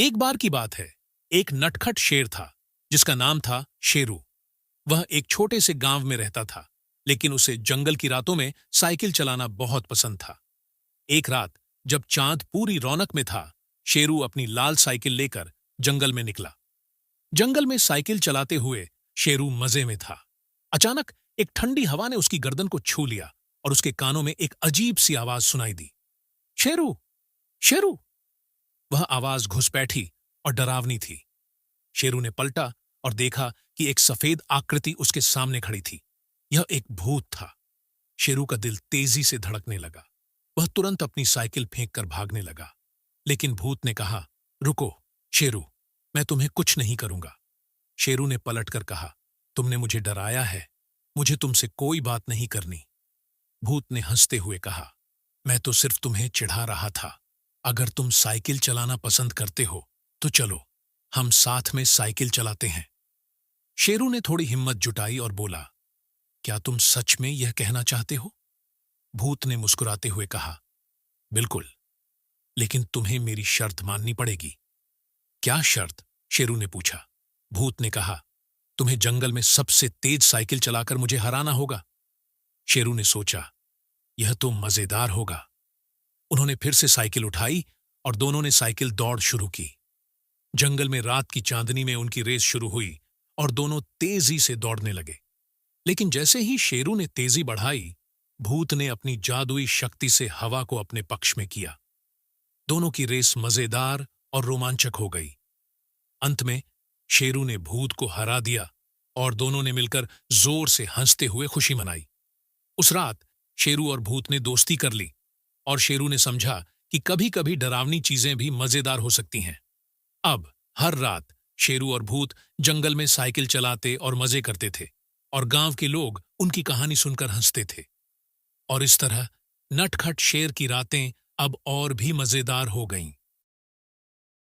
एक बार की बात है। एक नटखट शेर था जिसका नाम था शेरू। वह एक छोटे से गांव में रहता था, लेकिन उसे जंगल की रातों में साइकिल चलाना बहुत पसंद था। एक रात जब चांद पूरी रौनक में था, शेरू अपनी लाल साइकिल लेकर जंगल में निकला। जंगल में साइकिल चलाते हुए शेरू मजे में था। अचानक एक ठंडी हवा ने उसकी गर्दन को छू लिया और उसके कानों में एक अजीब सी आवाज सुनाई दी। शेरू, शेरू। वह आवाज घुसपैठी और डरावनी थी। शेरू ने पलटा और देखा कि एक सफेद आकृति उसके सामने खड़ी थी। यह एक भूत था। शेरू का दिल तेजी से धड़कने लगा। वह तुरंत अपनी साइकिल फेंककर भागने लगा। लेकिन भूत ने कहा, रुको शेरू, मैं तुम्हें कुछ नहीं करूंगा। शेरू ने पलटकर कहा, तुमने मुझे डराया है, मुझे तुमसे कोई बात नहीं करनी। भूत ने हंसते हुए कहा, मैं तो सिर्फ तुम्हें चिढ़ा रहा था। अगर तुम साइकिल चलाना पसंद करते हो तो चलो, हम साथ में साइकिल चलाते हैं। शेरू ने थोड़ी हिम्मत जुटाई और बोला, क्या तुम सच में यह कहना चाहते हो? भूत ने मुस्कुराते हुए कहा, बिल्कुल, लेकिन तुम्हें मेरी शर्त माननी पड़ेगी। क्या शर्त? शेरू ने पूछा। भूत ने कहा, तुम्हें जंगल में सबसे तेज साइकिल चलाकर मुझे हराना होगा। शेरू ने सोचा, यह तो मजेदार होगा। उन्होंने फिर से साइकिल उठाई और दोनों ने साइकिल दौड़ शुरू की। जंगल में रात की चांदनी में उनकी रेस शुरू हुई और दोनों तेजी से दौड़ने लगे। लेकिन जैसे ही शेरू ने तेजी बढ़ाई, भूत ने अपनी जादुई शक्ति से हवा को अपने पक्ष में किया। दोनों की रेस मजेदार और रोमांचक हो गई। अंत में शेरू ने भूत को हरा दिया और दोनों ने मिलकर जोर से हंसते हुए खुशी मनाई। उस रात शेरू और भूत ने दोस्ती कर ली और शेरू ने समझा कि कभी-कभी डरावनी चीजें भी मजेदार हो सकती हैं। अब हर रात शेरू और भूत जंगल में साइकिल चलाते और मजे करते थे और गांव के लोग उनकी कहानी सुनकर हंसते थे। और इस तरह नटखट शेर की रातें अब और भी मजेदार हो गईं।